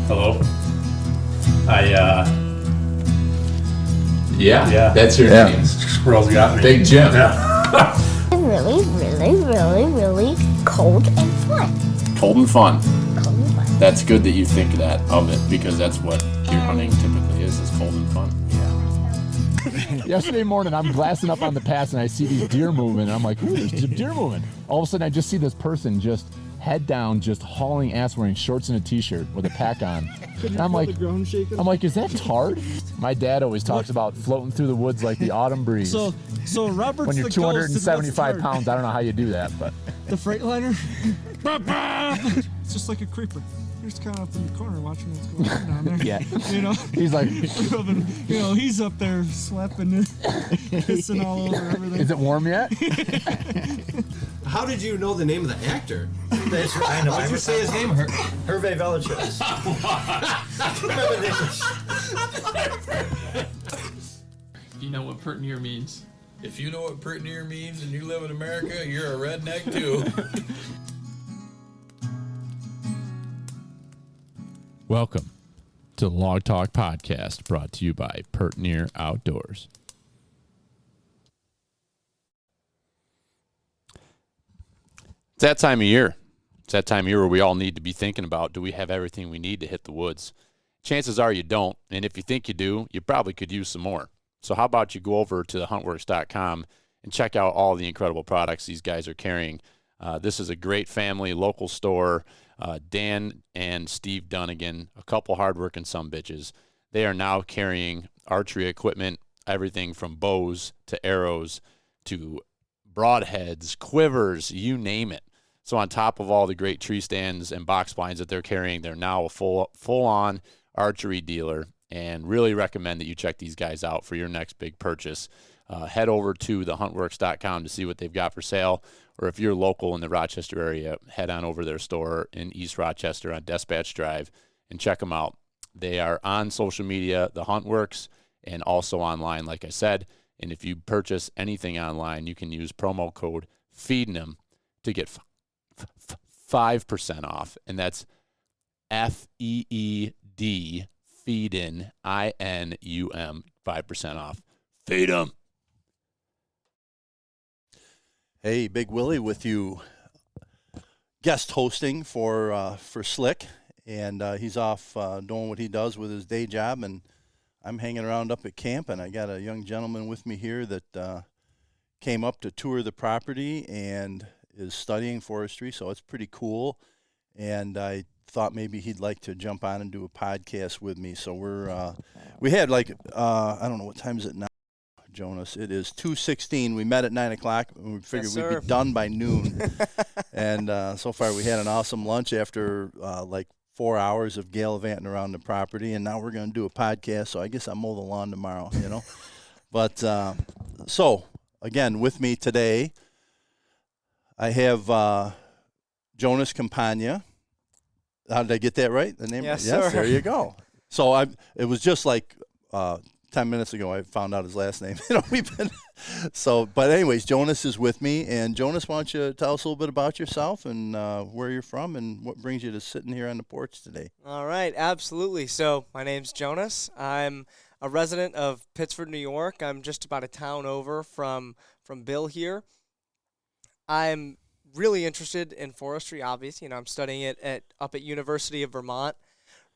Hello. Yeah, that's your name. Squirrels got me. Big Jim. Yeah. really cold and fun. Cold and fun. Cold and fun. That's good that you think that of it, because that's what deer hunting typically is cold and fun. Yesterday morning, I'm glassing up on the pass, and I see these deer moving, and I'm like, ooh, there's some deer moving. All of a sudden, I just see this person just head down, just hauling ass, wearing shorts and a t-shirt with a pack on. And I'm like, is that Tard? My dad always talks about floating through the woods like the autumn breeze. So Robert's when you're the 275 pounds, I don't know how you do that, but the Freightliner. It's just like a creeper. You're just kind of up in the corner watching what's going on down there. Yeah. You know. He's like, he's up there slapping it, pissing all over everything. Is it warm yet? How did you know the name of the actor? I know. How did you say his name? Hervé Villechaize. You know what pert near means. If you know what pert near means and you live in America, you're a redneck too. Welcome to the Log Talk Podcast, brought to you by Pert Near Outdoors. It's that time of year. It's that time of year where we all need to be thinking about, do we have everything we need to hit the woods? Chances are you don't, and if you think you do, you probably could use some more. So how about you go over to thehuntworks.com and check out all the incredible products these guys are carrying. This is a great family, local store. Dan and Steve Dunnigan, a couple hardworking sumbitches. They are now carrying archery equipment, everything from bows to arrows to broadheads, quivers, you name it. So on top of all the great tree stands and box blinds that they're carrying, they're now a full-on archery dealer, and really recommend that you check these guys out for your next big purchase. Head over to thehuntworks.com to see what they've got for sale, or if you're local in the Rochester area, head on over to their store in East Rochester on Dispatch Drive and check them out. They are on social media, The Huntworks, and also online, like I said. And if you purchase anything online, you can use promo code FEEDIN'Em to get 5% off, and that's FEED, FEEDIN, INUM, 5% off. Feed 'em. Hey, Big Willie with you, guest hosting for Slick, and he's off doing what he does with his day job, and I'm hanging around up at camp, and I got a young gentleman with me here that came up to tour the property and is studying forestry, so it's pretty cool, and I thought maybe he'd like to jump on and do a podcast with me. So we had I don't know, what time is it now, Jonas? It is 2:16. We met at 9 o'clock, and we figured we'd be done by noon. And so far we had an awesome lunch after 4 hours of gallivanting around the property, and now we're going to do a podcast, so I guess I'll mow the lawn tomorrow, you know. But so, again, with me today, I have Jonas Compange. How did I get that right? The name? Yes, sir. There you go. So it was just like 10 minutes ago I found out his last name. But anyways, Jonas is with me, and Jonas, why don't you tell us a little bit about yourself and where you're from and what brings you to sitting here on the porch today? All right, absolutely. So my name's Jonas. I'm a resident of Pittsford, New York. I'm just about a town over from Bill here. I'm really interested in forestry, obviously. I'm studying it up at University of Vermont.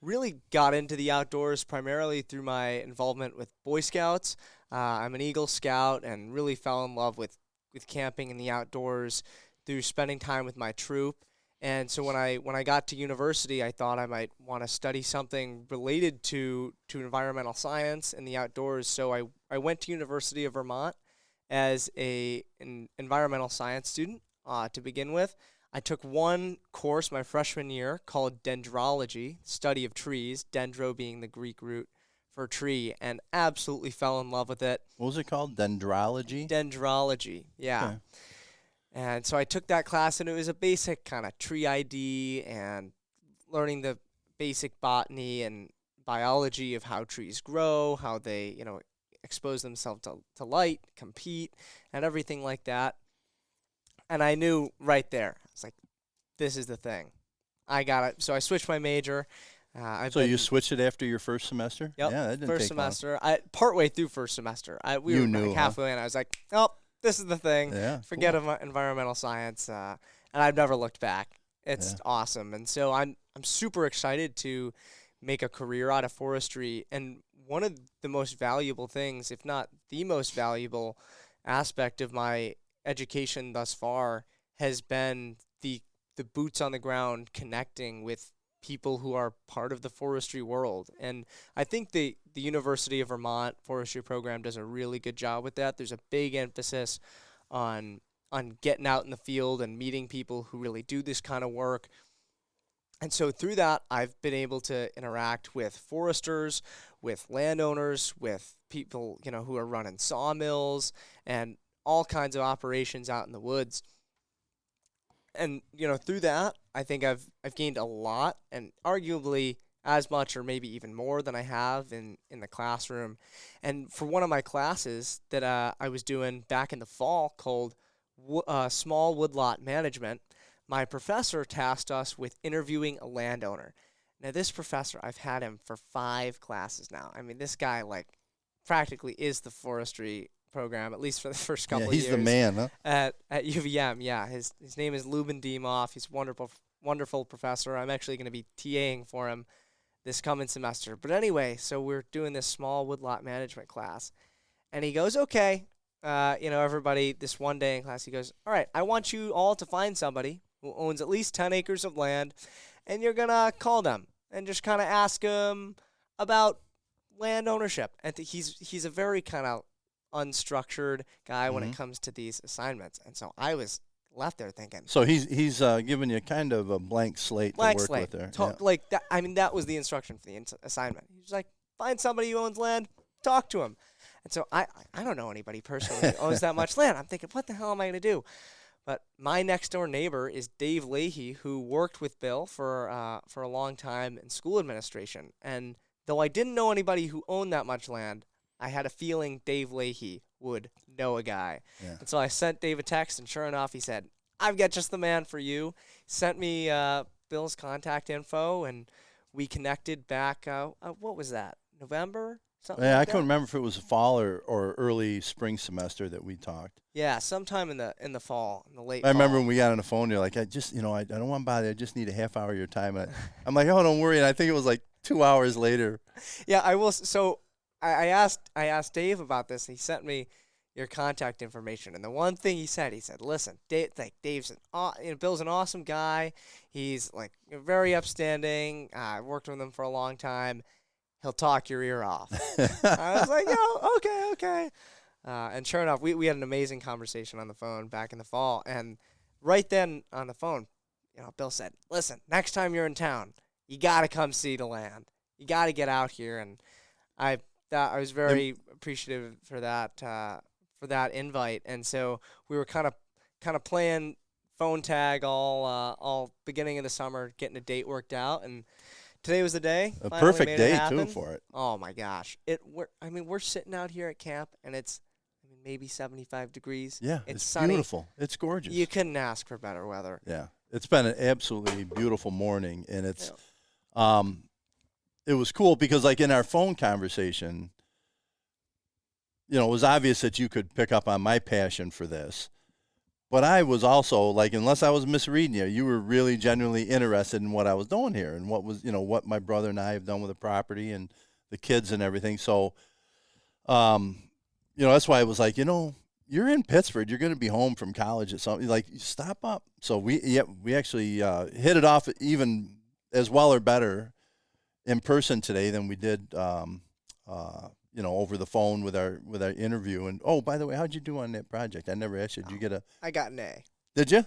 Really got into the outdoors primarily through my involvement with Boy Scouts. I'm an Eagle Scout and really fell in love with camping in the outdoors through spending time with my troop. And so when I got to university, I thought I might want to study something related to environmental science and the outdoors. So I went to University of Vermont as an environmental science student to begin with. I took one course my freshman year called dendrology, study of trees, dendro being the Greek root for tree, and absolutely fell in love with it. What was it called? Dendrology? Dendrology, yeah. Okay. And so I took that class, and it was a basic kind of tree ID and learning the basic botany and biology of how trees grow, how they, expose themselves to light, compete, and everything like that. And I knew right there, I was like, this is the thing. I got it. So I switched my major, So you switched it after your first semester? Yep. Yeah, that didn't first take semester. Partway through first semester, we You were knew, like halfway in. I was like, "Oh, this is the thing. Yeah, Forget cool. environmental science." And I've never looked back. It's Yeah. awesome, and so I'm super excited to make a career out of forestry. And one of the most valuable things, if not the most valuable aspect of my education thus far, has been the boots on the ground connecting with people who are part of the forestry world. And I think the University of Vermont forestry program does a really good job with that. There's a big emphasis on getting out in the field and meeting people who really do this kind of work. And so through that, I've been able to interact with foresters, with landowners, with people, who are running sawmills and all kinds of operations out in the woods. And, through that, I think I've gained a lot, and arguably as much or maybe even more than I have in the classroom. And for one of my classes that I was doing back in the fall called Small Woodlot Management, my professor tasked us with interviewing a landowner. Now, this professor, I've had him for 5 classes now. I mean, this guy, practically is the forestry program, at least for the first couple of years. He's the man, huh? At UVM, yeah. His name is Lubin Dimoff. He's a wonderful professor. I'm actually going to be TAing for him this coming semester. But anyway, so we're doing this small woodlot management class. And he goes, okay, everybody, this one day in class, he goes, all right, I want you all to find somebody who owns at least 10 acres of land, and you're going to call them and just kind of ask them about land ownership. And he's a very kind of unstructured guy when it comes to these assignments. And so I was left there thinking. So he's giving you kind of a blank slate to work with there. Like that. I mean, that was the instruction for the assignment. He was like, find somebody who owns land, talk to him. And so I don't know anybody personally who owns that much land. I'm thinking, what the hell am I going to do? But my next door neighbor is Dave Leahy, who worked with Bill for a long time in school administration. And though I didn't know anybody who owned that much land, I had a feeling Dave Leahy would know a guy. Yeah. And so I sent Dave a text, and sure enough, he said, I've got just the man for you. Sent me Bill's contact info, and we connected back, what was that, November? Something Yeah, like I that? couldn't remember if it was fall or early spring semester that we talked. Yeah, sometime in the fall, in the late I remember fall. when we got on the phone, you're like, I don't want to bother. I just need a half hour of your time. And I'm like, oh, don't worry. And I think it was like 2 hours later. Yeah, I will. So I asked Dave about this. He sent me your contact information, and the one thing he said, listen, Dave's Bill's an awesome guy. He's very upstanding. I worked with him for a long time. He'll talk your ear off. I was like, okay. And sure enough, we had an amazing conversation on the phone back in the fall. And right then on the phone, Bill said, listen, next time you're in town, you got to come see the land. You got to get out here. And I was very appreciative for that invite. And so we were kind of playing phone tag all beginning of the summer, getting a date worked out. And today was the day. A Finally perfect made it day, happen. too, for it. Oh, my gosh. We're sitting out here at camp, and it's maybe 75 degrees. Yeah, it's it's sunny. beautiful. It's gorgeous. You couldn't ask for better weather. Yeah, it's been an absolutely beautiful morning, and it's it was cool because in our phone conversation, it was obvious that you could pick up on my passion for this. But I was also, unless I was misreading you were really genuinely interested in what I was doing here and what was, what my brother and I have done with the property and the kids and everything. So, that's why I was like, you're in Pittsburgh. You're going to be home from college at something. Stop up. So we actually hit it off even as well or better in person today than we did, over the phone with our interview. And oh, by the way, how'd you do on that project? I never asked you. Did you get a? I got an A. Did you?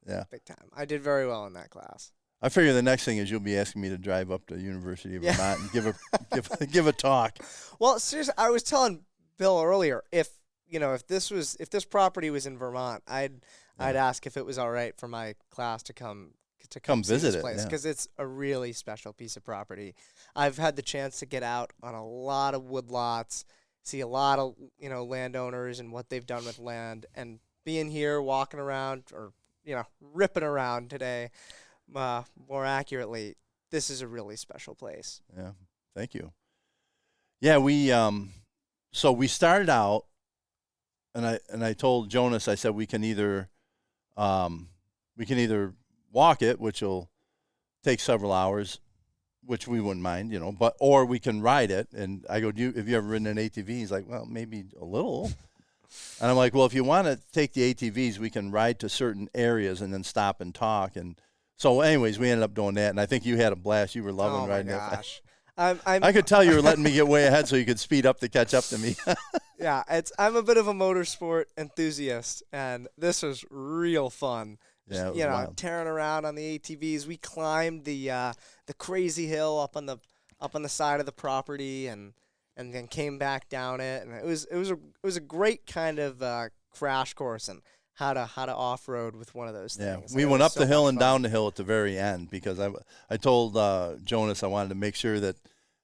Yeah. Big time. I did very well in that class. I figure the next thing is you'll be asking me to drive up to the University of Vermont and give a talk. Well, seriously, I was telling Bill earlier if this property was in Vermont, I'd ask if it was all right for my class to come see visit this it, place yeah. because it's a really special piece of property. I've had the chance to get out on a lot of woodlots, see a lot of landowners and what they've done with land, and being here, walking around or ripping around today, more accurately. this is a really special place. Yeah, thank you. Yeah, we so we started out, and I told Jonas, I said we can either walk it, which will take several hours, which we wouldn't mind, but or we can ride it. And I go, have you ever ridden an ATV? He's like, well, maybe a little. And I'm like, well, if you want to take the ATVs, we can ride to certain areas and then stop and talk. And so, anyways, we ended up doing that. And I think you had a blast. You were loving riding it. Oh my gosh. I could tell you were letting me get way ahead so you could speed up to catch up to me. Yeah, I'm a bit of a motorsport enthusiast, and this was real fun. Yeah, it was wild. Tearing around on the ATVs. We climbed the crazy hill up on the side of the property, and then came back down it, and it was a great kind of crash course and how to off road with one of those things. Yeah, we went up the hill and down the hill at the very end because I told Jonas I wanted to make sure that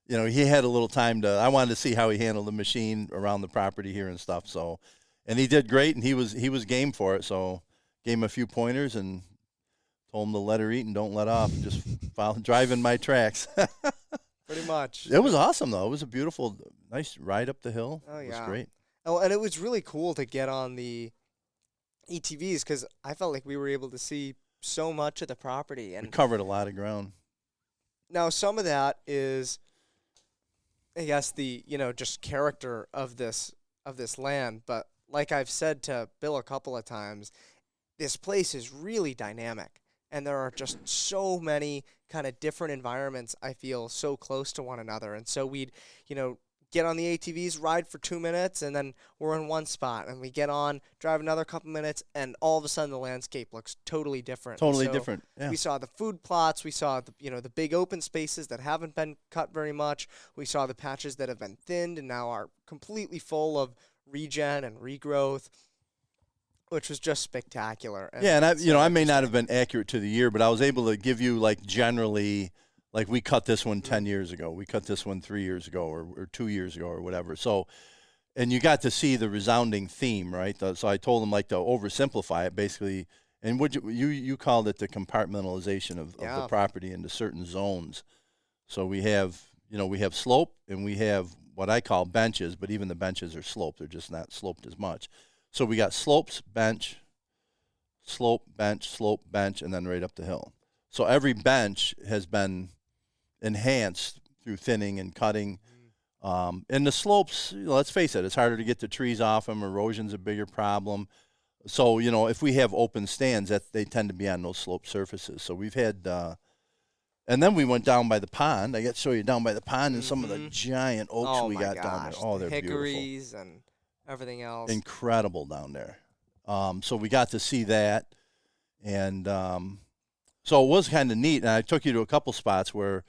he had a little time I wanted to see how he handled the machine around the property here and stuff. So, and he did great, and he was game for it. So, gave him a few pointers and told him to let her eat and don't let off. And just driving my tracks. Pretty much. It was awesome though. It was a beautiful, nice ride up the hill. Oh yeah, it was great. Oh, and it was really cool to get on the ATVs because I felt like we were able to see so much of the property and we covered a lot of ground. Now, some of that is, I guess, the just character of this land. But like I've said to Bill a couple of times, this place is really dynamic, and there are just so many kind of different environments. I feel so close to one another, and so we'd get on the ATVs, ride for 2 minutes, and then we're in one spot, and we get on, drive another couple minutes, and all of a sudden the landscape looks totally different. Totally different. Yeah. We saw the food plots, we saw the big open spaces that haven't been cut very much. We saw the patches that have been thinned and now are completely full of regen and regrowth, which was just spectacular. And I may not have been accurate to the year, but I was able to give you generally. Like we cut this one 10 years ago. We cut this one 3 years ago or 2 years ago or whatever. So, and you got to see the resounding theme, right? So I told them to oversimplify it basically. And would you called it the compartmentalization of the property into certain zones. So we have slope and we have what I call benches, but even the benches are sloped. They're just not sloped as much. So we got slopes, bench, slope, bench, and then right up the hill. So every bench has been enhanced through thinning and cutting. And the slopes, let's face it, it's harder to get the trees off them. Erosion's a bigger problem. So, if we have open stands, they tend to be on those sloped surfaces. So we've had, and then we went down by the pond. I got to show you down by the pond and some of the giant oaks we got down there. Oh, they're hickories beautiful. And everything else. Incredible down there. So we got to see that. And so it was kind of neat. And I took you to a couple spots where,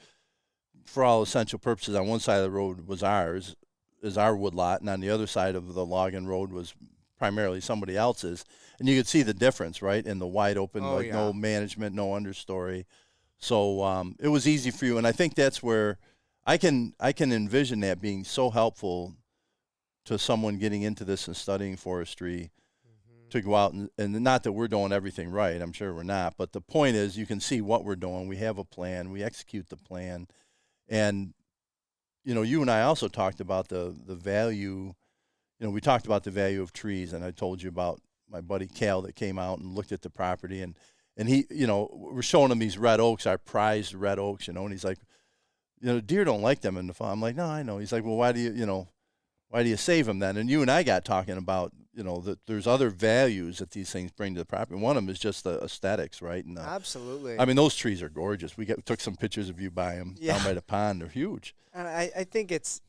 for all essential purposes, on one side of the road was our woodlot, and on the other side of the logging road was primarily somebody else's. And you could see the difference, right, in the wide open, no management, no understory. So it was easy for you, and I think that's where I can envision that being so helpful to someone getting into this and studying forestry, to go out and not that we're doing everything right. I'm sure we're not, but the point is you can see what we're doing. We have a plan. We execute the plan. And, you and I also talked about the value, we talked about the value of trees, and I told you about my buddy Cal that came out and looked at the property, and he, we're showing him these red oaks, our prized red oaks, and he's like, deer don't like them in the fall. I'm like, no, I know. He's like, well, why do you save them then? And you and I got talking about, that there's other values that these things bring to the property. One of them is just the aesthetics, right? And absolutely. I mean, those trees are gorgeous. We took some pictures of you by them down by the pond. They're huge. And I think it's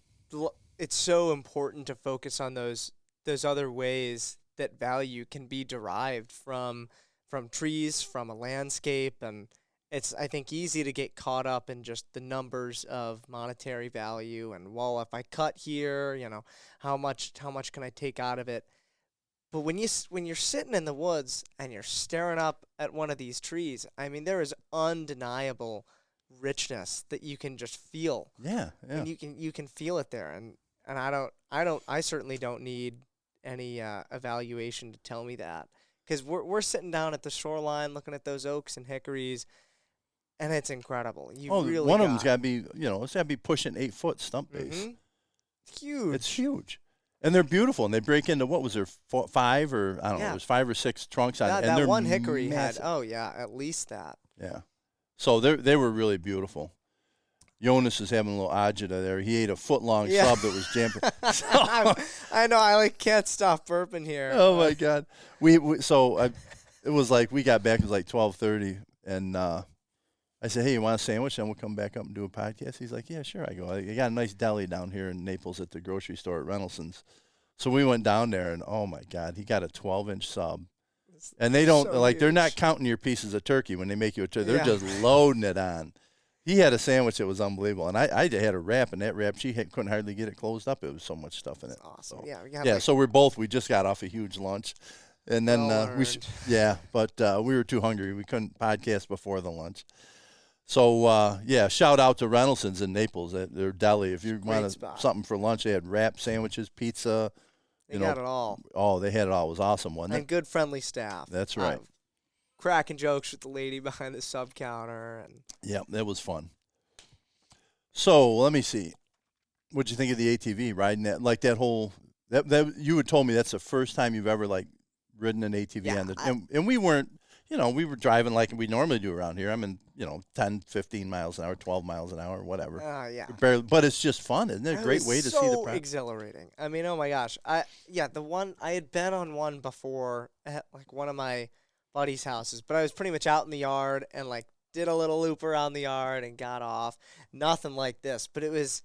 so important to focus on those other ways that value can be derived from trees, from a landscape, and it's, I think, easy to get caught up in just the numbers of monetary value and, well, if I cut here, how much can I take out of it? But when you're sitting in the woods and you're staring up at one of these trees, I mean, there is undeniable richness that you can just feel. Yeah. And you can feel it there, and I certainly don't need any evaluation to tell me that, because we're sitting down at the shoreline looking at those oaks and hickories. and it's incredible. You Oh, really one of them's got got to be, it's got to be pushing 8 foot stump base. It's huge. It's huge. And they're beautiful, and they break into, what was there, 5 or, I don't know, there's 5 or 6 trunks on it. And that they're one hickory massive. had, at least that. Yeah. So they were really beautiful. Jonas is having a little agita there. He ate a foot-long sub that was jammed. I know. I can't stop burping here. Oh, my God. It was like we got back, it was like 12:30, and I said, hey, you want a sandwich? And we'll come back up and do a podcast. He's like, yeah, sure. I go, I got a nice deli down here in Naples at the grocery store at Reynoldson's. So we went down there, and oh, my God, he got a 12-inch sub. And they don't, they're not counting your pieces of turkey when they make you a turkey. They're just loading it on. He had a sandwich that was unbelievable. And I had a wrap, and that wrap, couldn't hardly get it closed up. It was so much stuff in it. Awesome. So, so we just got off a huge lunch. And then we were too hungry. We couldn't podcast before the lunch. So, shout out to Reynoldson's in Naples at their deli. If you wanted something for lunch, they had wrap, sandwiches, pizza. They got it all. Oh, they had it all. It was awesome, wasn't it? And good, friendly staff. That's right. Cracking jokes with the lady behind the sub counter. Yeah, that was fun. So, let me see. What'd you think of the ATV, riding that? Like that whole that you had told me that's the first time you've ever, ridden an ATV on the and we weren't, we were driving like we normally do around here. I'm in, 10, 15 miles an hour, 12 miles an hour, whatever. Barely, but it's just fun. Isn't it a great way to see the practice? Exhilarating. I mean, oh my gosh. The one I had been on one before at one of my buddy's houses, but I was pretty much out in the yard and did a little loop around the yard and got off. Nothing like this, but it was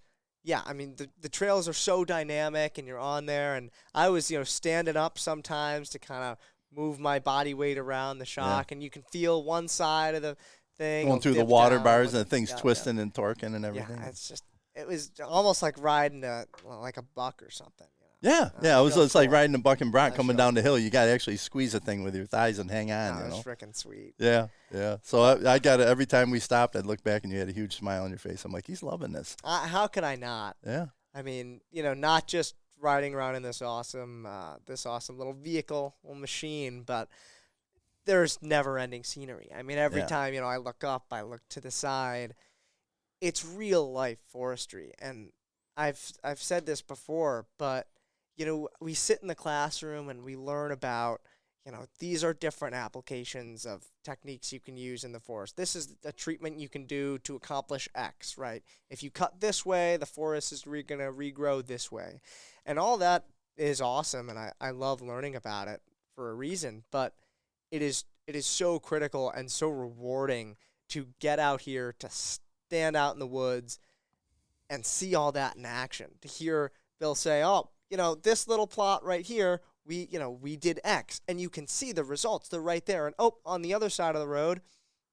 I mean, the trails are so dynamic and you're on there, and I was, standing up sometimes to kind of move my body weight around the shock, and you can feel one side of the thing going through the water bars and the thing's twisting and torquing and everything. Yeah, it was almost like riding a buck or something. Yeah, it's like riding a buck and bronc coming down the hill. You got to actually squeeze the thing with your thighs and hang on. It was freaking sweet. Yeah. So I got it every time we stopped. I'd look back and you had a huge smile on your face. I'm like, he's loving this. How could I not? Yeah. I mean, not just riding around in this awesome little vehicle, little machine, but there's never-ending scenery. I mean, every time I look up, I look to the side. It's real life forestry, and I've said this before, but we sit in the classroom and we learn about, these are different applications of techniques you can use in the forest. This is a treatment you can do to accomplish X, right? If you cut this way, the forest is going to regrow this way. And all that is awesome, and I love learning about it for a reason, but it is so critical and so rewarding to get out here, to stand out in the woods and see all that in action, to hear Bill say, oh, this little plot right here, we did X, and you can see the results. They're right there. And, on the other side of the road,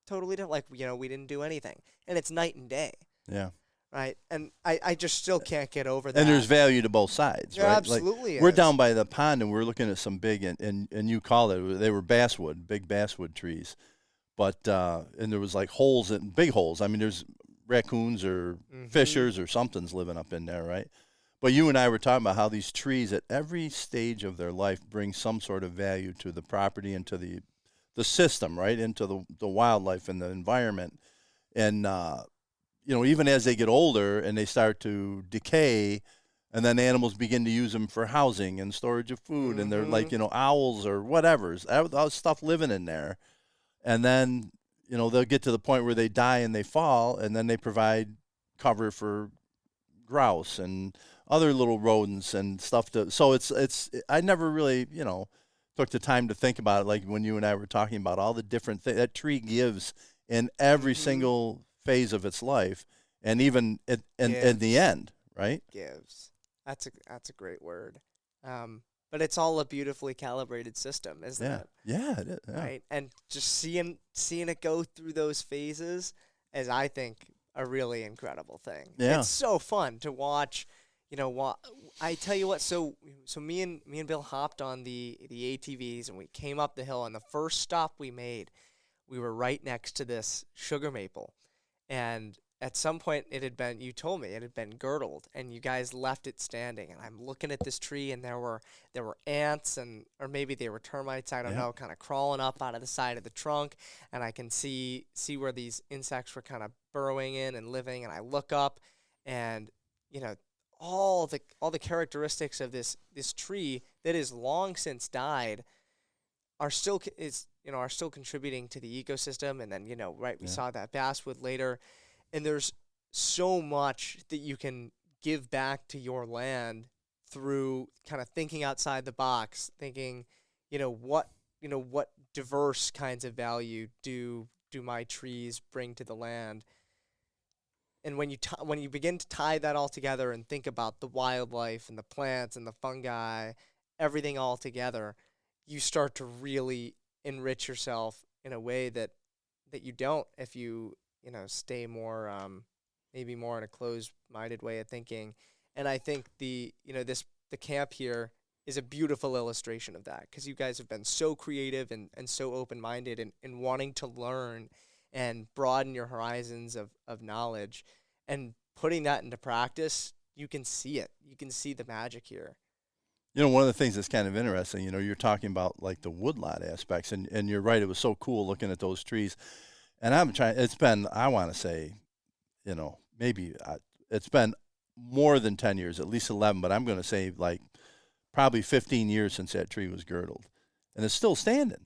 totally different. We didn't do anything. And it's night and day. Yeah. Right? And I just still can't get over that. And there's value to both sides, right? Absolutely. We're down by the pond, and we're looking at some big, and you call it, they were basswood, big basswood trees. But, and there was holes, big holes. I mean, there's raccoons or fishers or something's living up in there, right? But you and I were talking about how these trees at every stage of their life bring some sort of value to the property and to the system, right, into the wildlife and the environment. And, even as they get older and they start to decay, and then animals begin to use them for housing and storage of food, and they're owls or whatever, all stuff living in there. And then, they'll get to the point where they die and they fall, and then they provide cover for grouse and other little rodents and stuff. So I never really, took the time to think about it, like when you and I were talking about all the different things that tree gives in every single phase of its life, and even in the end, right? Gives. That's a great word. But it's all a beautifully calibrated system, isn't it? Yeah, it is. Yeah. Right? And just seeing it go through those phases is, I think, a really incredible thing. Yeah. It's so fun to watch. I tell you what, so me and Bill hopped on the ATVs, and we came up the hill, and the first stop we made, we were right next to this sugar maple. And at some point it had been, you told me it had been girdled, and you guys left it standing. And I'm looking at this tree, and there were ants, or maybe they were termites, I don't know, kind of crawling up out of the side of the trunk, and I can see where these insects were kind of burrowing in and living. And I look up, and all the characteristics of this tree that is long since died are still contributing to the ecosystem. And then we saw that basswood later, and there's so much that you can give back to your land through kind of thinking outside the box, thinking what diverse kinds of value do my trees bring to the land. And when you begin to tie that all together and think about the wildlife and the plants and the fungi, everything all together, you start to really enrich yourself in a way that you don't if you stay more maybe more in a closed-minded way of thinking. And I think the camp here is a beautiful illustration of that, because you guys have been so creative and so open-minded and wanting to learn and broaden your horizons of knowledge, and putting that into practice. You can see it. You can see the magic here. One of the things that's kind of interesting, you're talking about like the woodlot aspects, and you're right, it was so cool looking at those trees. And it's been, I want to say, maybe it's been more than 10 years, at least 11, but I'm going to say like probably 15 years since that tree was girdled. And it's still standing.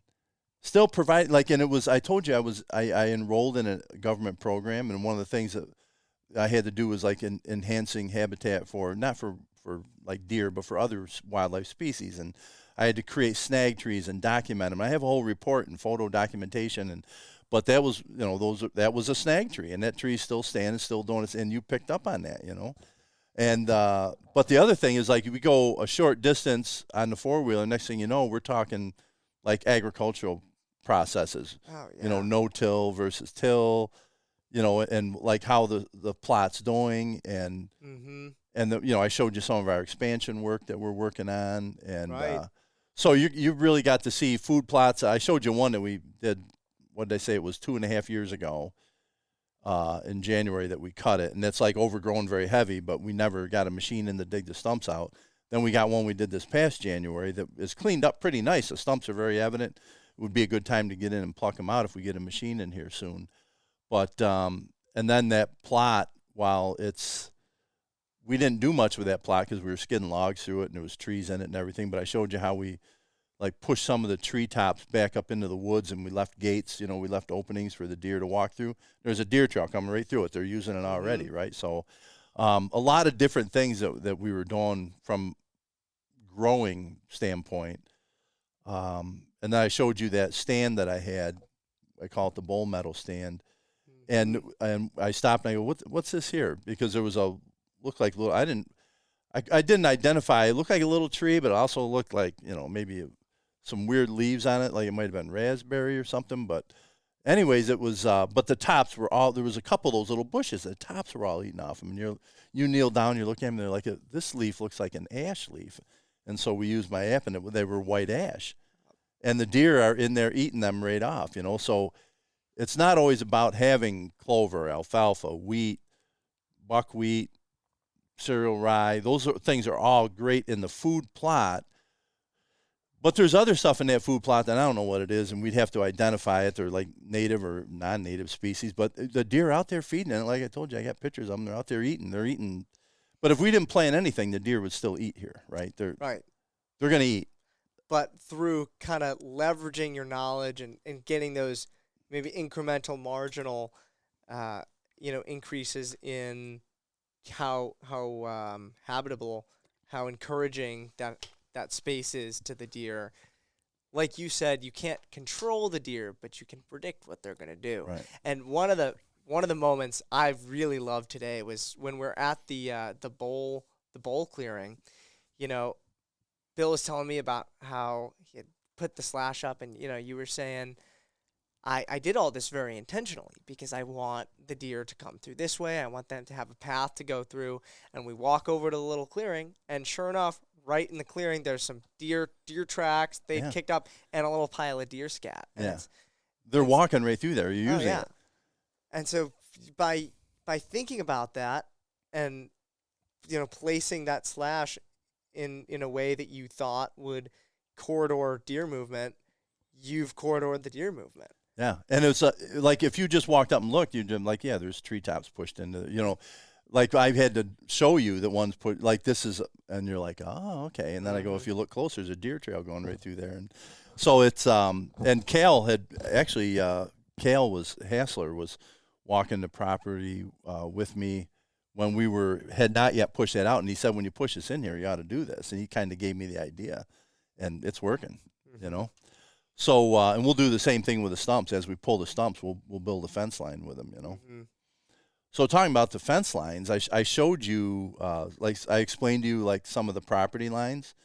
Still provide, and it was, I told you I enrolled in a government program, and one of the things that I had to do was like enhancing habitat not for like deer, but for other wildlife species. And I had to create snag trees and document them. I have a whole report and photo documentation, but that was, that was a snag tree, and that tree's still standing, still doing it, and you picked up on that, And, but the other thing is, like, we go a short distance on the four-wheeler, next thing you know, we're talking like agricultural processes, no-till versus till, and like how the plot's doing, and and I showed you some of our expansion work that we're working on, and so you really got to see food plots. I showed you one that we did. What did I say? It was 2.5 years ago, in January, that we cut it, and it's like overgrown, very heavy, but we never got a machine in to dig the stumps out. Then we got one we did this past January that is cleaned up pretty nice. The stumps are very evident. It would be a good time to get in and pluck them out if we get a machine in here soon. But and then that plot, we didn't do much with that plot because we were skidding logs through it and there was trees in it and everything. But I showed you how we like pushed some of the treetops back up into the woods, and we left gates. We left openings for the deer to walk through. There's a deer trail coming right through it. They're using it already, right? So a lot of different things that we were doing from growing standpoint. And then I showed you that stand that I had. I call it the bull metal stand. And I stopped and I go, what's this here? Because there was looked like little, I didn't identify. It looked like a little tree, but it also looked like, maybe some weird leaves on it, like it might have been raspberry or something. But anyways, it was, but the tops were there was a couple of those little bushes. The tops were all eaten off. I mean, you kneel down, you're looking at them, they're like, this leaf looks like an ash leaf. And so we used my app, and they were white ash. And the deer are in there eating them right off, So it's not always about having clover, alfalfa, wheat, buckwheat, cereal rye. Those things are all great in the food plot. But there's other stuff in that food plot that I don't know what it is, and we'd have to identify it. They're like native or non-native species. But the deer are out there feeding it. Like I told you, I got pictures of them. They're out there eating. They're eating. But if we didn't plant anything, the deer would still eat here, right? They're going to eat. But through kind of leveraging your knowledge and getting those maybe incremental, marginal, increases in how habitable, how encouraging that space is to the deer. Like you said, you can't control the deer, but you can predict what they're going to do. Right. And one of the moments I've really loved today was when we're at the bowl clearing. Bill was telling me about how he had put the slash up, and you were saying, I did all this very intentionally because I want the deer to come through this way. I want them to have a path to go through. And we walk over to the little clearing, and sure enough, right in the clearing, there's some deer tracks they kicked up and a little pile of deer scat. And they're walking right through there. You're using it. And so by by thinking about that and, placing that slash in a way that you thought would corridor deer movement, you've corridored the deer movement. Yeah, and it's like if you just walked up and looked, you'd be like, yeah, there's treetops pushed into, like I've had to show you that one's put like this is, and you're like, oh, okay. And then I go, if you look closer, there's a deer trail going right through there, and so it's and Cal had actually Hassler was walking the property with me when we had not yet pushed that out, and he said, when you push this in here, you ought to do this, and he kind of gave me the idea, and it's working, So and we'll do the same thing with the stumps. As we pull the stumps, we'll build a fence line with them, Mm-hmm. So talking about the fence lines, I showed you, like I explained to you, like some of the property lines.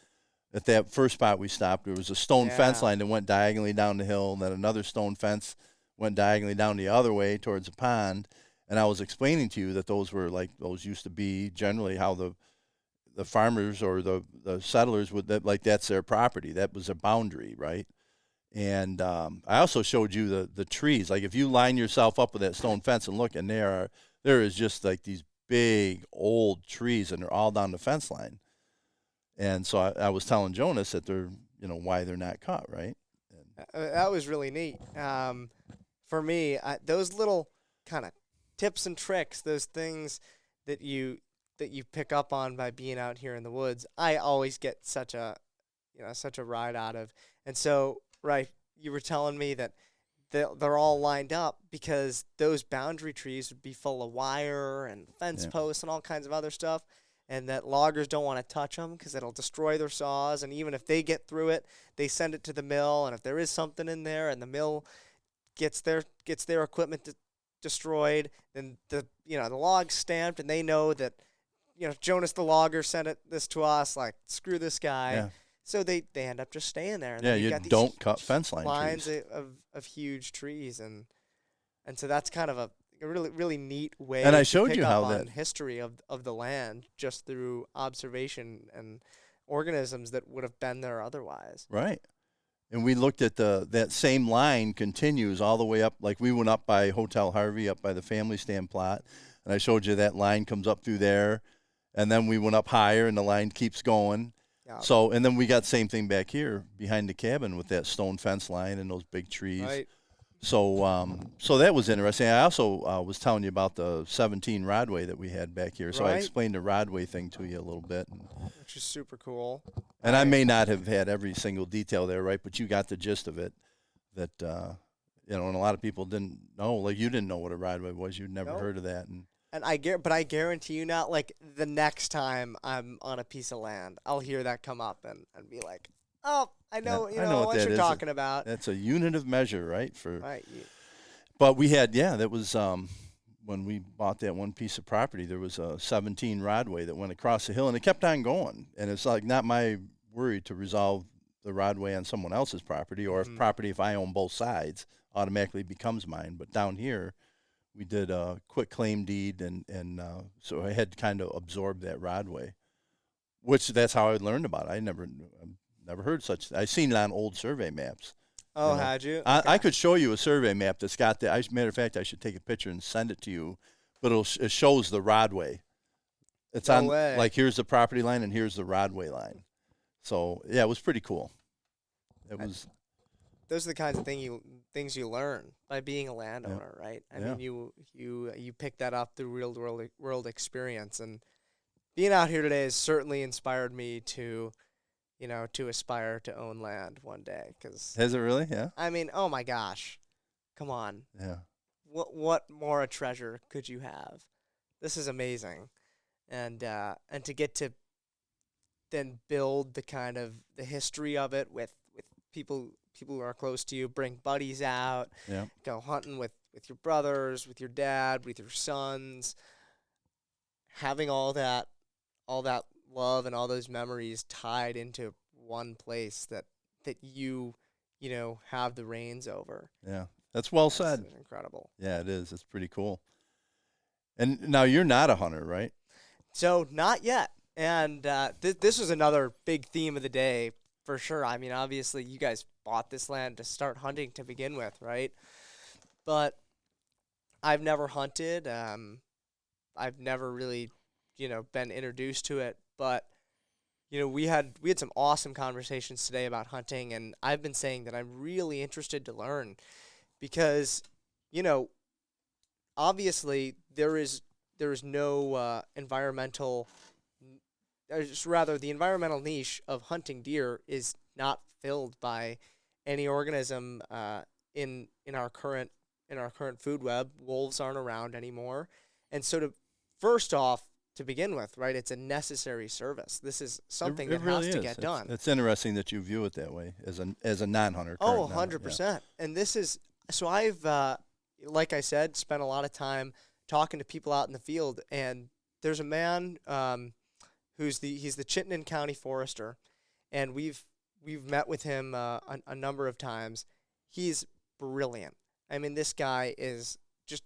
At that first spot we stopped, there was a stone fence line that went diagonally down the hill, and then another stone fence went diagonally down the other way towards the pond. And I was explaining to you that those used to be generally how the farmers or the settlers would, that's their property. That was a boundary, right? And I also showed you the trees. Like if you line yourself up with that stone fence and look, and there is just like these big old trees, and they're all down the fence line. And so I was telling Jonas that they're, why they're not cut, right? That was really neat. For me, those little kind of tips and tricks, those things that you pick up on by being out here in the woods, I always get such a ride out of. And so, right, you were telling me that they're all lined up because those boundary trees would be full of wire and fence posts and all kinds of other stuff, and that loggers don't want to touch them because it'll destroy their saws. And even if they get through it, they send it to the mill, and if there is something in there and the mill gets their equipment destroyed, then the log's stamped, and they know that Jonas the logger sent this to us, like, screw this guy. Yeah. So they end up just staying there. And Yeah, then you got these don't cut fence line lines trees. of huge trees, and so that's kind of a really, really neat way. And I to showed pick you up how on that history of the land just through observation and organisms that would have been there otherwise. Right. And we looked at that same line continues all the way up. Like we went up by Hotel Harvey, up by the family stand plot, and I showed you that line comes up through there, and then we went up higher, and the line keeps going. Yeah. So, and then we got same thing back here behind the cabin with that stone fence line and those big trees. Right. So, so that was interesting. I also was telling you about the 17 rodway that we had back here. So I Right. explained the rodway thing to you a little bit. Which is super cool. And I may not have had every single detail there, right? But you got the gist of it. That and a lot of people didn't know. Like you didn't know what a rodway was. You'd never heard of that. And I guarantee you now, like the next time I'm on a piece of land, I'll hear that come up and be like, oh, I know, I know what that you're is. talking about. That's a unit of measure, right? Right. But we had, that was when we bought that one piece of property, there was a 17 rodway that went across the hill, and it kept on going. And it's like not my worry to resolve the rodway on someone else's property, or if I own both sides, automatically becomes mine. But down here, we did a quick claim deed, and so I had to kind of absorb that rodway, which that's how I learned about it. I never heard such. I seen it on old survey maps. Oh, had you? I could show you a survey map that's got that. As a matter of fact, I should take a picture and send it to you. But it shows the rodway. It's No on way. like here's the property line and here's the rodway line. So yeah, it was pretty cool. It was. Those are the kinds of things you learn by being a landowner, right? I mean, you pick that up through real world experience, and being out here today has certainly inspired me to aspire to own land one day. Cause Has it really? Yeah. I mean, oh my gosh, come on. Yeah. What more a treasure could you have? This is amazing, and to get to then build the kind of the history of it with people who are close to you, bring buddies out, go hunting with your brothers, with your dad, with your sons, having all that love and all those memories tied into one place that you have the reins over. Yeah, that's well said. That's incredible. Yeah, it is. It's pretty cool. And now you're not a hunter, right? So not yet. And this was another big theme of the day for sure. I mean, obviously, you guys bought this land to start hunting to begin with, right? But I've never hunted. I've never really, been introduced to it, but we had some awesome conversations today about hunting, and I've been saying that I'm really interested to learn because, obviously there is no environmental, rather the environmental niche of hunting deer is not filled by any organism in our current food web. Wolves aren't around anymore, and so first off, to begin with, right, it's a necessary service. This is something that really has to is. get done. It's interesting that you view it that way as a non-hunter. Oh, current 100%. non-hunter, And this is, so I've, like I said, spent a lot of time talking to people out in the field, and there's a man he's the Chittenden County forester, and we've met with him a number of times. He's brilliant. I mean, this guy is just,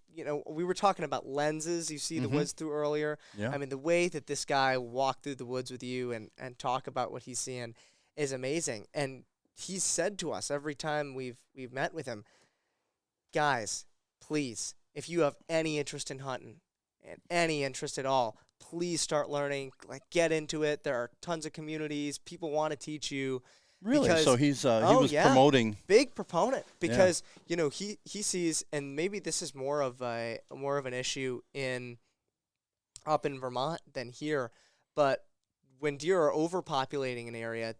we were talking about lenses you see the woods through earlier. Yeah. I mean, the way that this guy walked through the woods with you and talk about what he's seeing is amazing. And he's said to us every time we've met with him, guys, please, if you have any interest in hunting and any interest at all, please start learning, get into it. There are tons of communities. People want to teach you. Really? Because, So he was promoting. Big proponent because he sees, and maybe this is more of an issue up in Vermont than here, but when deer are overpopulating an area,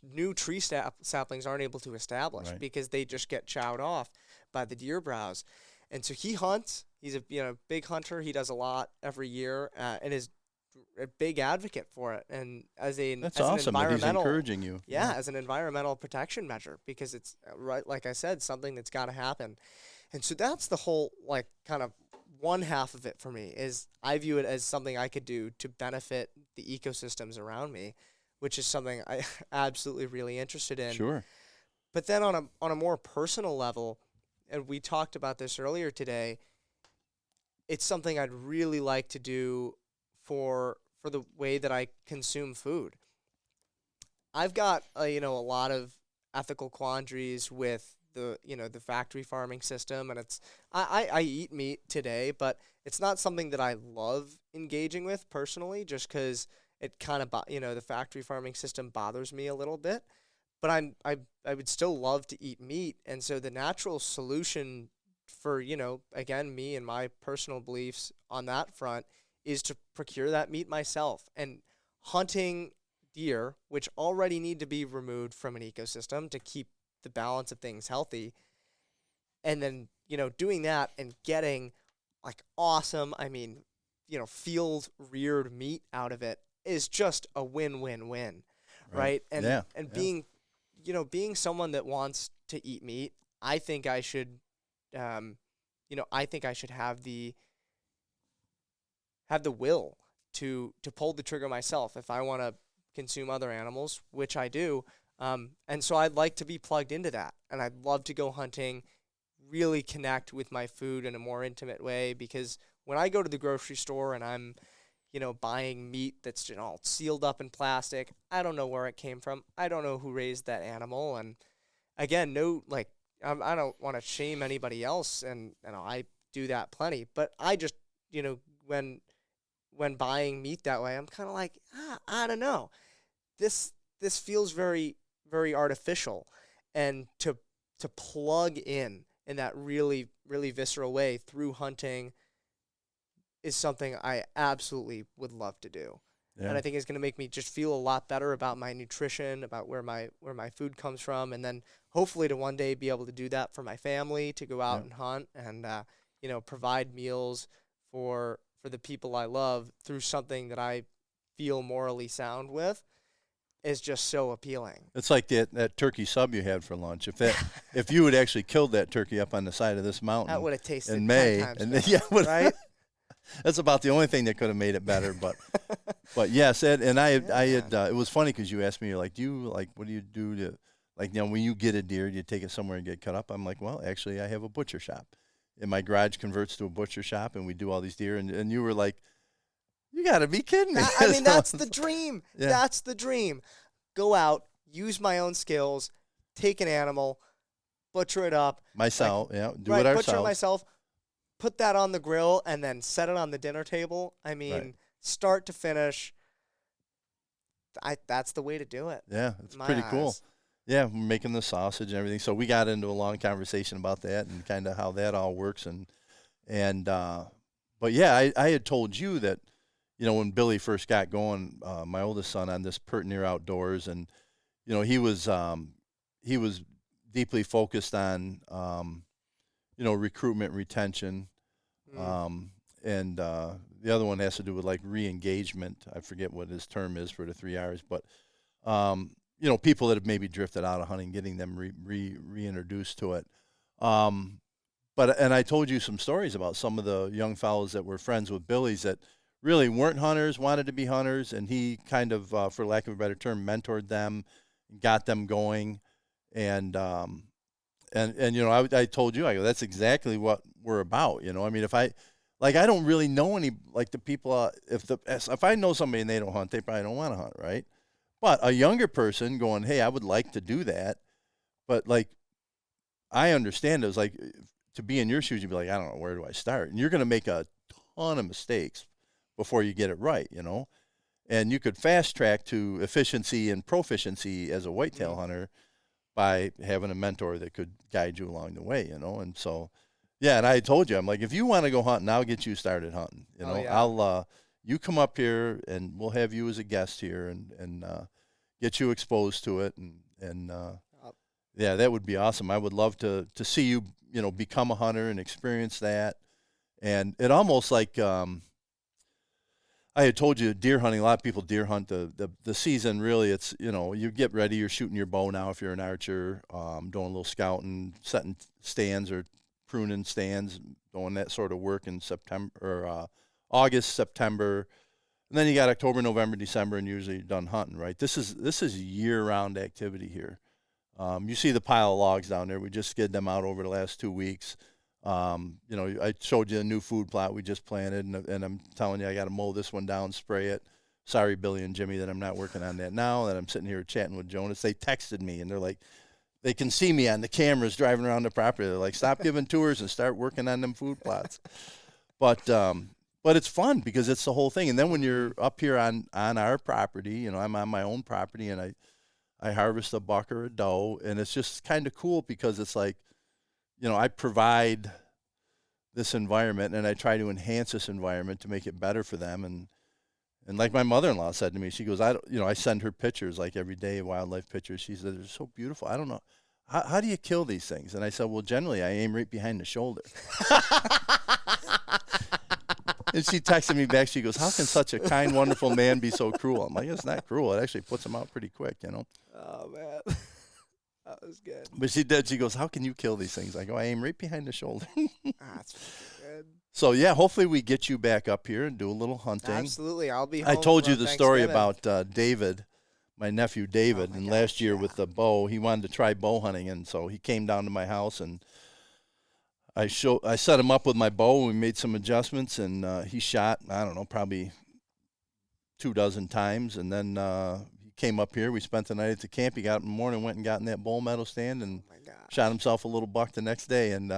new tree saplings aren't able to establish because they just get chowed off by the deer browse. And so he hunts. He's a big hunter. He does a lot every year and is a big advocate for it. And That's an awesome that he's environmental, encouraging you. as an environmental protection measure, because it's right, like I said, something that's got to happen. And so that's the whole kind of one half of it for me is I view it as something I could do to benefit the ecosystems around me, which is something I absolutely really interested in. Sure. But then on a more personal level, and we talked about this earlier today, it's something I'd really like to do for the way that I consume food. I've got a lot of ethical quandaries with the factory farming system, and I eat meat today, but it's not something that I love engaging with personally, just because it kind of the factory farming system bothers me a little bit. But I would still love to eat meat, and so the natural solution for again, me and my personal beliefs on that front is to procure that meat myself. And hunting deer, which already need to be removed from an ecosystem to keep the balance of things healthy, and then doing that and getting awesome, field reared meat out of it is just a win-win-win, right? And being being someone that wants to eat meat, I think I should have the will to pull the trigger myself if I want to consume other animals, which I do. And so I'd like to be plugged into that, and I'd love to go hunting, really connect with my food in a more intimate way, because when I go to the grocery store and I'm buying meat that's all sealed up in plastic, I don't know where it came from. I don't know who raised that animal. And again, I don't want to shame anybody else, and I do that plenty. But I just, when buying meat that way, I'm kind of like, I don't know. This feels very, very artificial, and to plug in that really, really visceral way through hunting is something I absolutely would love to do. Yeah. And I think it's going to make me just feel a lot better about my nutrition, about where my food comes from, and then hopefully to one day be able to do that for my family, to go out and hunt and provide meals for the people I love through something that I feel morally sound with is just so appealing. It's like that turkey sub you had for lunch. If you had actually killed that turkey up on the side of this mountain, that would have tasted in May, 10 times and better, right? That's about the only thing that could have made it better. But yes, Ed, and I had it was funny because you asked me, what do you do to, when you get a deer, do you take it somewhere and get cut up? I'm like, well, actually, I have a butcher shop. And my garage converts to a butcher shop, and we do all these deer. And you were like, you got to be kidding me. That's the dream. Yeah. That's the dream. Go out, use my own skills, take an animal, butcher it up. Myself, do it butcher ourselves. it myself, put that on the grill and then set it on the dinner table. I mean, Right. start to finish. That's the way to do it. Yeah, it's in my pretty cool. eyes. Yeah, we're making the sausage and everything. So we got into a long conversation about that and kind of how that all works. But yeah, I had told you that, you know, when Billy first got going, my oldest son, on this Pert Near Outdoors, and you know, he was deeply focused on you know, recruitment, retention, and the other one has to do with like re-engagement. I forget what his term is for the 3 R's, but you know, people that have maybe drifted out of hunting, getting them reintroduced to it. And I told you some stories about some of the young fellows that were friends with Billy's that really weren't hunters, wanted to be hunters, and he kind of, for lack of a better term, mentored them, got them going, and you know, I told you, I go, that's exactly what we're about. You know, I mean, if I don't really know any, like the people, if I know somebody and they don't hunt, they probably don't want to hunt, right? But a younger person going, hey, I would like to do that, but like, I understand it was like, to be in your shoes, you'd be like, I don't know, where do I start? And you're going to make a ton of mistakes before you get it right, you know? And you could fast track to efficiency and proficiency as a whitetail hunter by having a mentor that could guide you along the way, you know? And so, yeah, and I told you, I'm like, if you want to go hunting, I'll get you started hunting. You know, I'll, you come up here and we'll have you as a guest here and get you exposed to it. And yeah, that would be awesome. I would love to see you, you know, become a hunter and experience that. And it almost like, I had told you deer hunting, a lot of people deer hunt the season. Really, it's, you know, you get ready, you're shooting your bow now if you're an archer, doing a little scouting, setting stands or pruning stands, doing that sort of work in September or August, September. And then you got October, November, December, and usually you're done hunting, right? This is year-round activity here. You see the pile of logs down there. We just skid them out over the last 2 weeks. You know, I showed you a new food plot we just planted, and I'm telling you, I got to mow this one down, spray it. Sorry, Billy and Jimmy, that I'm not working on that now, that I'm sitting here chatting with Jonas. They texted me, and they're like, they can see me on the cameras driving around the property. They're like, stop giving tours and start working on them food plots. But it's fun because it's the whole thing. And then when you're up here on our property, you know, I'm on my own property, and I harvest a buck or a doe, and it's just kind of cool because it's like, you know, I provide this environment and I try to enhance this environment to make it better for them. And like my mother-in-law said to me, she goes, I send her pictures like every day, wildlife pictures. She said, they're so beautiful. I don't know. How do you kill these things? And I said, well, generally I aim right behind the shoulder. And she texted me back. She goes, how can such a kind, wonderful man be so cruel? I'm like, it's not cruel. It actually puts them out pretty quick, you know? Oh, man. That was good. But she did. She goes, how can you kill these things? I go, I aim right behind the shoulder. That's good. So, yeah, hopefully we get you back up here and do a little hunting. Absolutely. I'll be I home told for you the story Thanksgiving. about David, my nephew David, and last year with the bow, he wanted to try bow hunting, and so he came down to my house, and I set him up with my bow, and we made some adjustments, and he shot, I don't know, probably 24 times, and then he came up here. We spent the night at the camp. He got up in the morning, went and got in that bull meadow stand, and shot himself a little buck the next day, and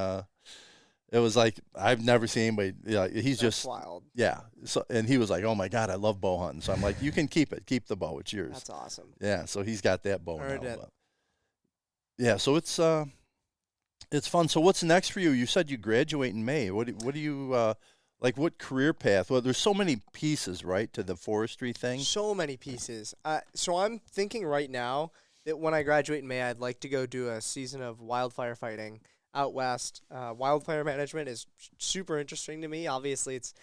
it was like, I've never seen anybody, he's That's just wild. Yeah. So, and he was like, oh my God, I love bow hunting. So I'm like, you can keep it. Keep the bow. It's yours. That's awesome. Yeah. So he's got that bow Heard now. it. But yeah. So it's fun. So what's next for you? You said you graduate in May. What do you, like what career path? Well, there's so many pieces, right, to the forestry thing. So many pieces. So I'm thinking right now that when I graduate in May, I'd like to go do a season of wildfire fighting out west. Wildfire management is super interesting to me. Obviously, it's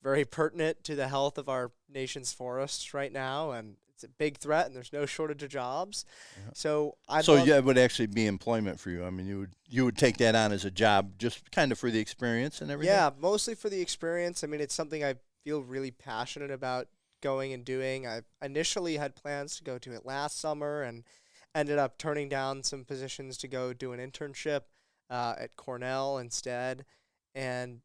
very pertinent to the health of our nation's forests right now, and it's a big threat, and there's no shortage of jobs. Yeah. So yeah, it would actually be employment for you. I mean, you would take that on as a job, just kind of for the experience and everything. Yeah, mostly for the experience. I mean, it's something I feel really passionate about going and doing. I initially had plans to go to it last summer and ended up turning down some positions to go do an internship at Cornell instead, and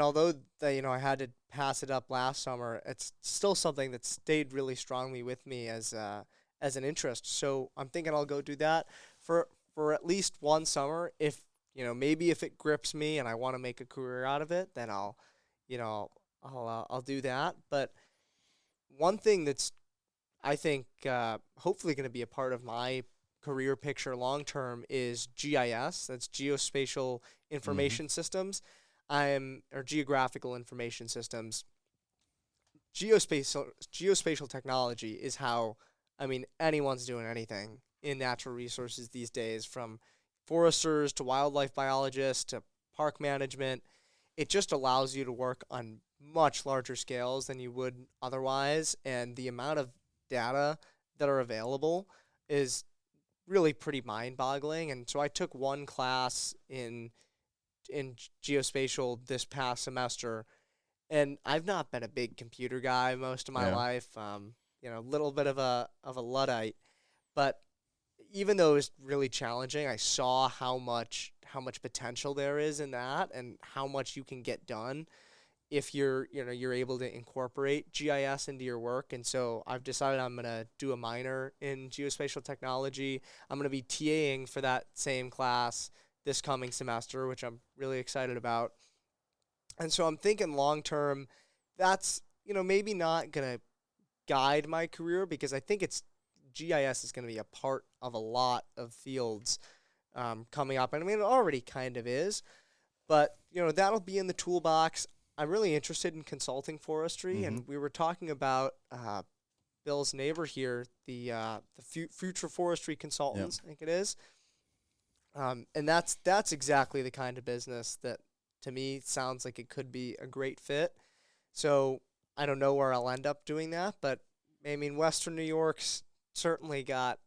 although I had to pass it up last summer, it's still something that stayed really strongly with me as an interest. So I'm thinking I'll go do that for at least one summer. If maybe if it grips me and I want to make a career out of it, then I'll do that. But one thing that's, I think, hopefully going to be a part of my career picture long term is GIS. That's geospatial information systems. Or geographical information systems. Geospatial technology is how, anyone's doing anything in natural resources these days, from foresters to wildlife biologists to park management. It just allows you to work on much larger scales than you would otherwise, and the amount of data that are available is really pretty mind-boggling. And so I took one class in geospatial this past semester, and I've not been a big computer guy most of my life. A little bit of a Luddite, but even though it was really challenging, I saw how much potential there is in that, and how much you can get done if you're able to incorporate GIS into your work. And so I've decided I'm going to do a minor in geospatial technology. I'm going to be TAing for that same class this coming semester, which I'm really excited about. And so I'm thinking long term, that's, maybe not going to guide my career, because I think GIS is going to be a part of a lot of fields coming up. And it already kind of is, but, that'll be in the toolbox. I'm really interested in consulting forestry, and we were talking about Bill's neighbor here, the Future Forestry Consultants, I think it is. And that's exactly the kind of business that, to me, sounds like it could be a great fit. So I don't know where I'll end up doing that, but Western New York's certainly got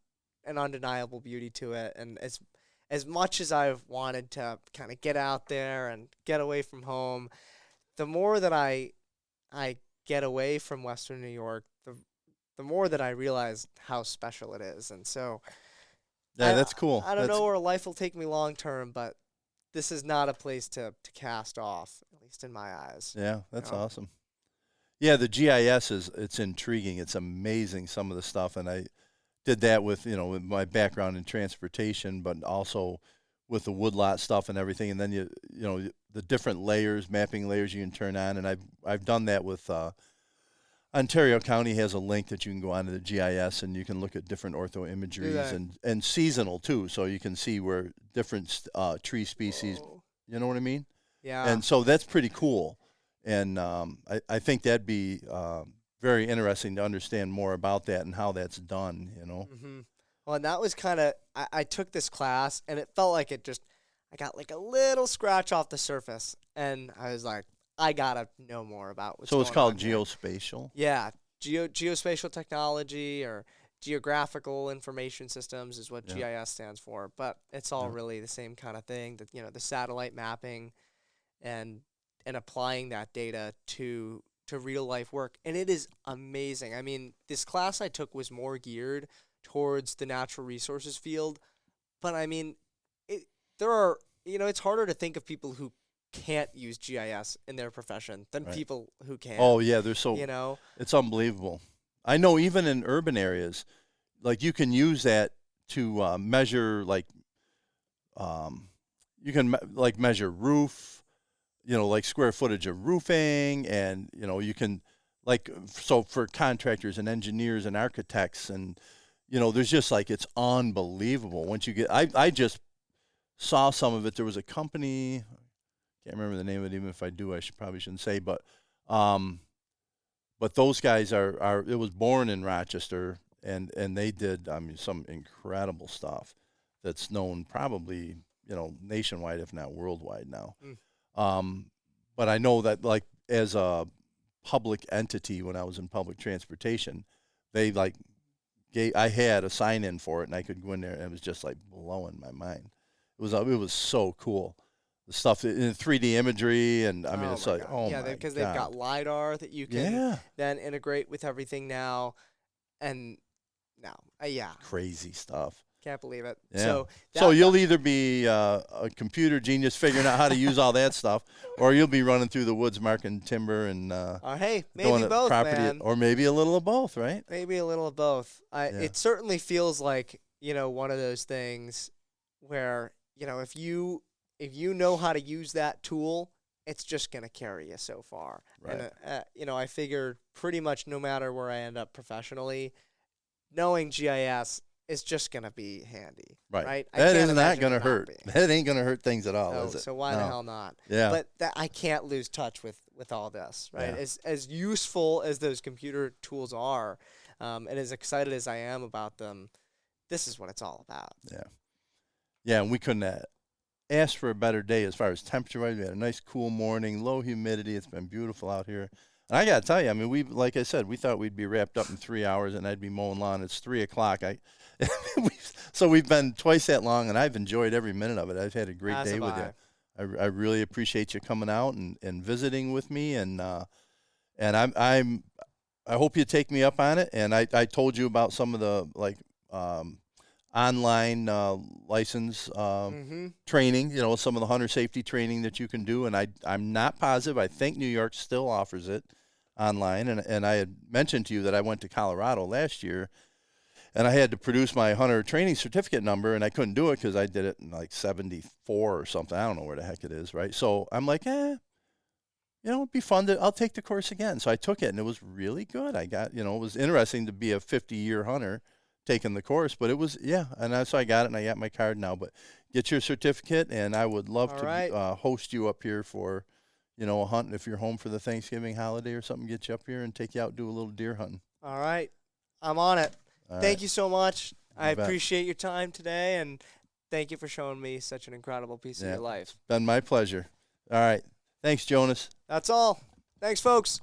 an undeniable beauty to it. And as much as I've wanted to kind of get out there and get away from home, the more that I get away from Western New York, the more that I realize how special it is. And so, yeah, that's cool. I don't know where life will take me long term, but this is not a place to cast off, at least in my eyes. Yeah, that's awesome. Yeah, the GIS it's intriguing. It's amazing, some of the stuff, and I did that with with my background in transportation, but also with the woodlot stuff and everything. And then the different mapping layers you can turn on, and I've done that with Ontario County has a link that you can go onto the GIS, and you can look at different ortho imageries and seasonal too, so you can see where different tree species. You know what I mean? Yeah. And so that's pretty cool, and I think that'd be very interesting to understand more about that and how that's done. Mm-hmm. Well, and that was kind of, I took this class, and it felt like I got like a little scratch off the surface, and I was like, I gotta know more about what's going on. So it's called geospatial? Yeah, geospatial technology, or geographical information systems is what GIS stands for, but it's all really the same kind of thing, that the satellite mapping and applying that data to real life work. And it is amazing. This class I took was more geared towards the natural resources field, but there are, it's harder to think of people who can't use GIS in their profession than people who can. Oh yeah, they're so it's unbelievable. I know even in urban areas, like you can use that to measure, like you can measure roof, like square footage of roofing, and you can so for contractors and engineers and architects, and there's just it's unbelievable once you get. I just saw some of it. There was a company. Can't remember the name of it. Even if I do, probably shouldn't say. But those guys are. It was born in Rochester, and they did some incredible stuff that's known probably nationwide, if not worldwide now. But I know that as a public entity, when I was in public transportation, they I had a sign in for it, and I could go in there, and it was just blowing my mind. It was so cool. The stuff in 3D imagery, and it's my God, because they've got LiDAR that you can then integrate with everything now, and crazy stuff. Can't believe it. Yeah. So you'll either be a computer genius figuring out how to use all that stuff, or you'll be running through the woods marking timber and hey, maybe both, man. Or maybe a little of both, right? Maybe a little of both. It certainly feels like one of those things where if you if you know how to use that tool, it's just going to carry you so far. Right. And, I figure pretty much no matter where I end up professionally, knowing GIS is just going to be handy. Right. That is not imagine going to it hurt. being. That ain't going to hurt things at all, No, is it? so why the hell not? Yeah. But I can't lose touch with all this, right? Yeah. As useful as those computer tools are, and as excited as I am about them, this is what it's all about. Yeah. Yeah, and we couldn't ask for a better day as far as temperature-wise. We had a nice cool morning, low humidity. It's been beautiful out here. And I got to tell you, I mean, like I said, we thought we'd be wrapped up in 3 hours and I'd be mowing lawn. It's 3 o'clock. So we've been twice that long, and I've enjoyed every minute of it. I've had a great day with you. I really appreciate you coming out and visiting with me, and I hope you take me up on it. And I told you about some of the online license training, some of the hunter safety training that you can do, and I'm not positive. I think New York still offers it online, and I had mentioned to you that I went to Colorado last year, and I had to produce my hunter training certificate number, and I couldn't do it because I did it in like 74 or something. I don't know where the heck it is, right? So I'm like, it'd be fun I'll take the course again. So I took it, and it was really good. I got, it was interesting to be a 50-year hunter taking the course, but it was, and so I got it, and I got my card now. But get your certificate, and I would love to host you up here for, a hunt. If you're home for the Thanksgiving holiday or something, get you up here and take you out, do a little deer hunting. All right. I'm on it. Thank you so much. I bet. appreciate your time today, and thank you for showing me such an incredible piece of your life. It's been my pleasure. All right. Thanks, Jonas. That's all. Thanks, folks.